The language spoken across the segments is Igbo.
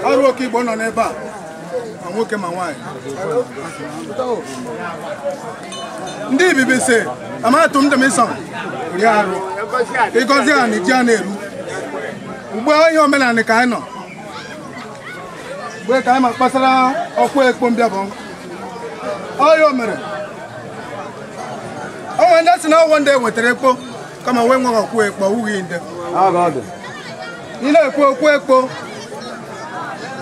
Ọrụ oke Igbo nọ n'ebe a. Ma nwoke ma nwaanyị. Ndị Ibibi sị, amatụ m dem ịsọ ri arụ. Ịgọzi a n'iji a na-eru. Ugbu a ihe omenala ka anyị nọ. Mgbe ka anyị ma kpasara ọkwa ekpo mbịabọ. Ọya o mere. O nwere ndị si na ọwụ ndị wetara ekpo kama wee nweghị ọkwa ekpo owughị ndị. Ị na-ekwu okwu ekpo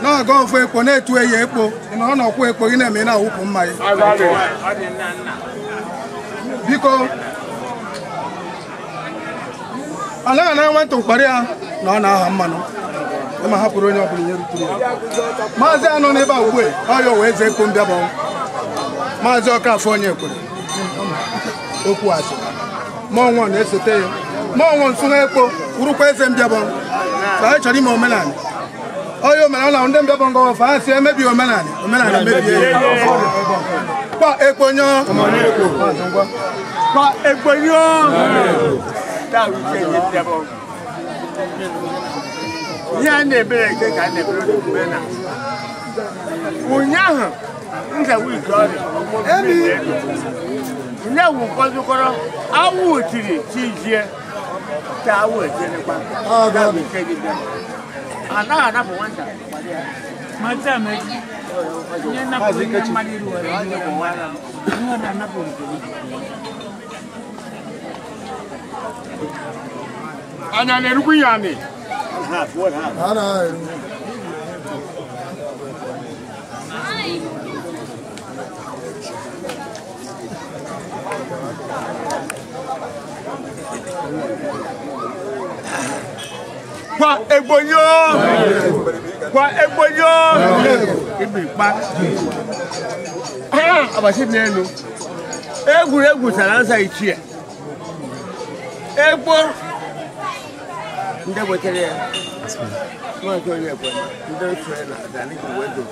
na-aga ofu ekpo na-etu eyi ekpo ị nọ n'ọkwa ekpo gị na-eme na-awụpụ mmanya. Biko anaghị na nwantụ mkparị ya na ọ na-aha mmanụ ma hapụrụ onye ọbụla nye ruturu ya. Maazị anọ n'ebe a ugbu a ọya wee eze ekpo mbịabọ. Maazị Ọkafọ onye ekwere okwu asị mmụọ na-esote ya mmụọ nsụnụ ekpo urukwa eze mbịabọ ka anyị chọrọ ime omenala. Ọya omenala ndị mbịabọ ngọwafa ha si emebi omenala mebie kwa ekponyo kwa ekponyo ya na-ebere eke ka a na-ebere omenala. Ụnyaahụ nze wiki ọrịa nne wu nkọzụkọrọ awụ tiri chijie ka awụ ejerekwa anaghị anapụ nwata Mata meji. Nye na kwa mmadụ iru ọrụ ihe na anapụ anya na-erukwu ya amị. Kwa egbonyo ibikpa abasi n'elu egwuregwu tara nsa ichie egbo ndị wetere ya nwaanyị onye ekwe ndị otu na adani wedo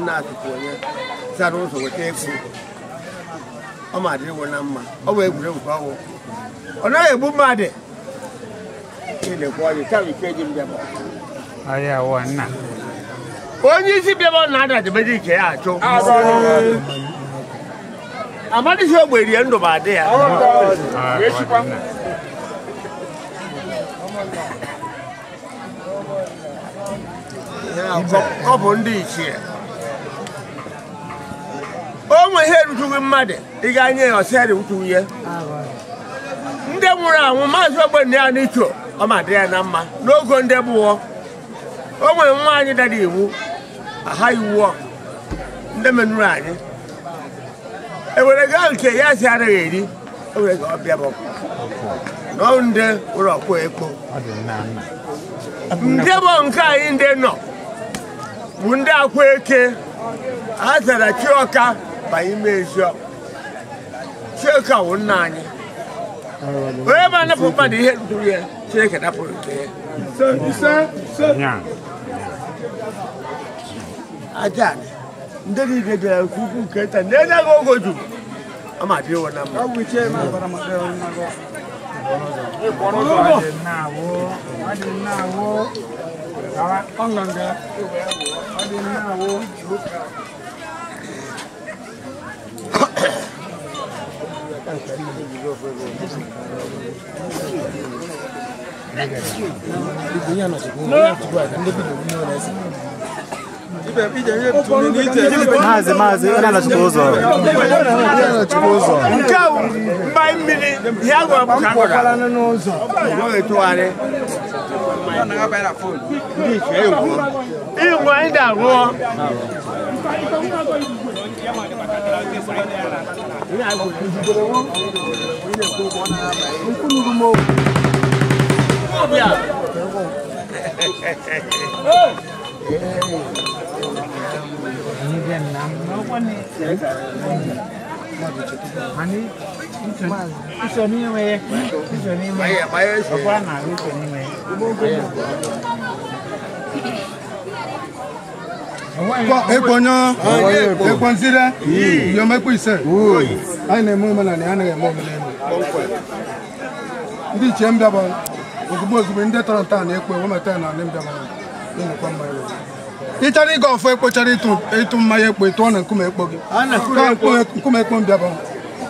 nna atụtụ onye sara ụzọ weta egwu ọ ma dịrị na mma ọ bụ egwuregwu ka ọwụ ọ naghị egbu mmadụ. Onye isi bịaba na-ada debede ike ya achụ amadịghị ogbe rie ndụ ma adị ya. Ọ bụ ndị ichie o nwe ihe erutughị mmadụ ị ga-anye ya ọsịa erutughị ihe. Ndị nwụrụ anwụ maazị ogbenye ya n'icho ọ ma dị ya na mma n'ogo ndị gbụọ. O nwere nwaanyị dara iwu aha iwu ndị menụrụ anyị ewere gaa nke ya si anaghị eri ewere ga ọbịa bụ nọ ndị ụlọ ọkwa ekpo ndị bụ nke anyị ndị nọ bụ ndị akwa eke ha zara Chioka banye mezio Chioka wụ nna anyị onye ma anapụ mmadụ ihe ruru ya Chineke napụrụ nke ya. Aja ndị niile bịara nke ukwu nke nta na-enyeghị ogo juru ọ ma dị iwe na mma. Maazị onye na-achịkwa ụzọ nke a mba mmiri ya gwa bụ ka gwara n'ụzọ etụgharị ndị iche igwe anyị da-arụọ Ekponyo, ekponzire, yomekwu ise. Anyị na-eme omenala ya anaghị eme omenala. Ndị ichie mbịaba ozugbo ndị tọrọ nta na-ekpo ewemata ya na ndị mbịaba na-emekwa mma ịchara ịga ọfọ ekpochara ịtụ mmanya ekpo ịtụọ na nkume ekpo gị nkume ekpo mbịa bụ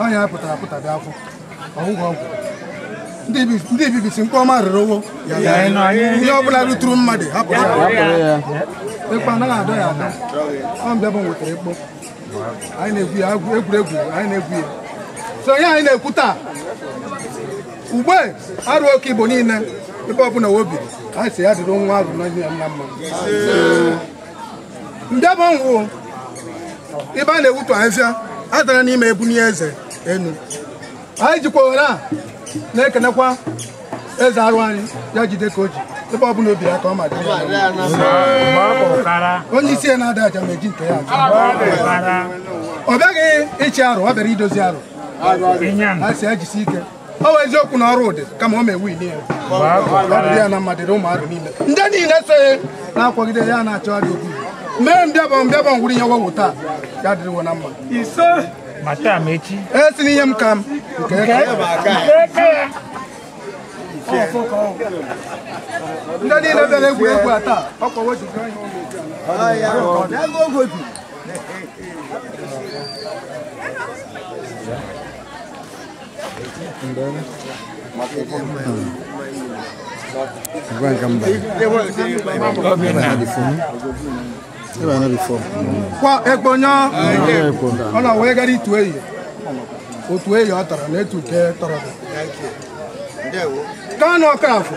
anya pụtara apụta bịa afọ ọgwụgwọ ọgwụ ndị ibibisi mkpọ ọma rịrị owo ihe ọbụla ruturu mmadụ hapụrụ ya ekpo anaghị adọ ya ada ọ mbịa bụ nwetara ekpo anyị na-egwu ya egwuregwu anyị na-egwu ya so ihe anyị na-ekwu taa ugbe arụ oke Igbo niile ebe ọbụla wobiri anyị si ya dịrị nwa arụ na mma mbịa bụ nwụ ebe a na-ewutu ahịfịa a dara n'ime ebunye eze enu anyị jikwa ohere a na-ekenekwa eze arụ anyị ya jide ka o ji ebe ọbụla obi ya ka ọ ma dị onye isi ya na-ada aja ma eji nke ya ọ bịaghị ịchị arụ ọ bịara idozi arụ a si ya jisi ike ọ bụ eziokwu na ọrụ ụdị kama ọ ma-ewu ili ya ọdịrị ya na mmadụ ụmụ arụ niile ndị niile soghị na-akwagide ya na-achọgharị okwu mee mbịabọ nwụrụ ihe ọgwụ taa ya dịrịwo na mma esi n'ihe m ka m nke ndị niile bịara egwuregwu a taa ọkwawo kwa ekpo nya ọ na wee gara itu eyi otu eyi ọ tara na etu ke tọrọ Kanu Ọkafọ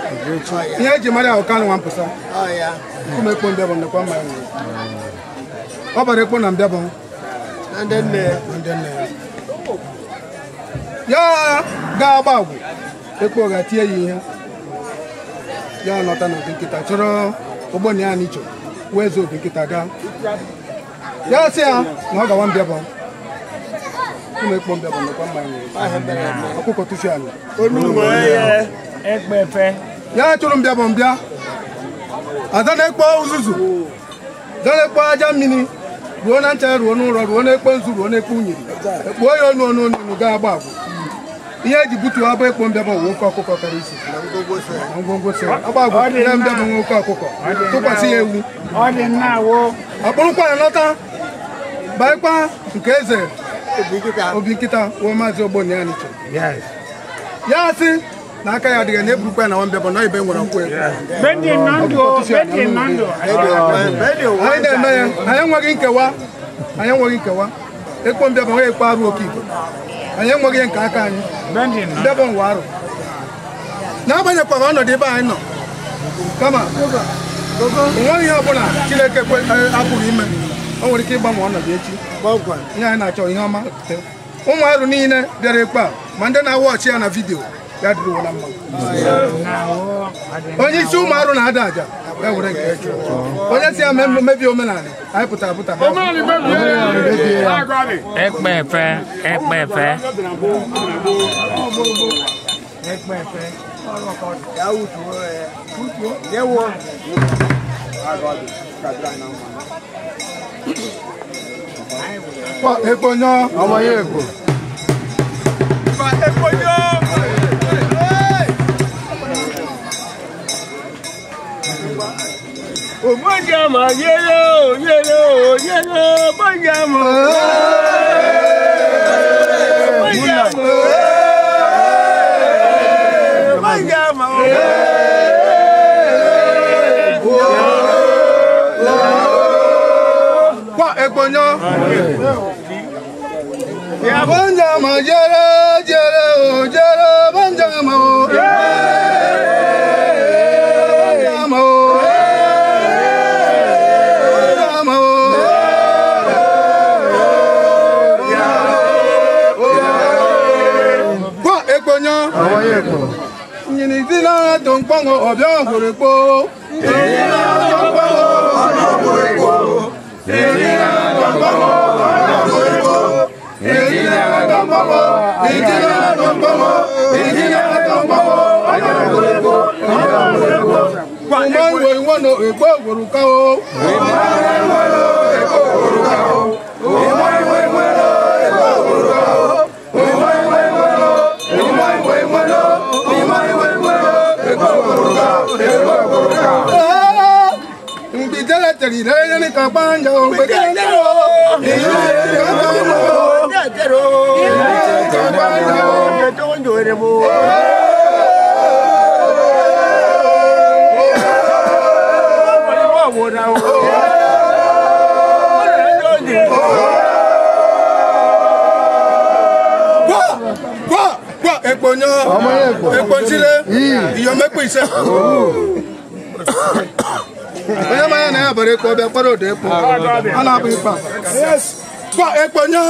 ihe eji mara ahụ Kanu Nwampụsa nkume ekpo mbịabọ nnekwa mma ọ bara ekpo na mbịabọ na ndị nne ya ga-agba agwụ ekpo ga-tie ya ihe ya nọta na obi nkịta chọrọ ogboni ya n'icho wee zo obi nkịta gaa ya sị ya na ọ gawa mbịabọ nkume ekpo mbịabọ nnekwa mma ọkụkọ tụfie anyị ya chụrụ mbịabọ mbịa ada na-ekpo uzuzu na-ekpo aja mmiri ruo na ncha ruo n'ụlọ ruo na-ekpo nzu ruo na-ekpo unyiri ekpuo ya onu ga-agba agwụ ihe eji butuo abụ ekpo mbịabọ nwoke ọkụkọ kara isi na ngwongwo si agba agwụ na mbịabọ nwoke ọkụkọ tụkwasị ya ewu akpụrụkwa ya lọta baịkwa nke eze obi nkịta wụ maazị Ogboni ya n'iche ya sị na aka ya adịghị na-eburukwa ya na nwambịabọ na ibe nwere nkwụ anyị na-eme ya anyị enweghị nkewa ekpo mbịabọ nwe ekpo arụ oke Igbo anyị enweghị nke aka anyị mbịabọ nwa arụ n'agbanyeghịkwa ọnọdụ ebe anyị nọ kama onweghị ihe ọbụla Chineke apụghị ime o nwere ike ịgbanwe ọnọdụ echi ihe anyị na-achọ ihe ọma ụmụ arụ niile bịara ekpo a ma ndị na-awa ọchị ya na vidiyo ya dịrị na mma onye isi ụmụ arụ na-ada aja ya were nke echi onye si ya mebie omenala anyị pụtara ekpo nya ọmọ ya ekpo Bojama yelo bojama kwa ekponyo bojama jere bojama Nyinizina tongpango obya gorekpo mbidele teri re ni ka banja o be tero Ekponyo, ekponchile, iyo mekpo ise. Onye maya na ya bare ko be kwaro de po. Ana bu ipa. Yes. Kwa ekponyo.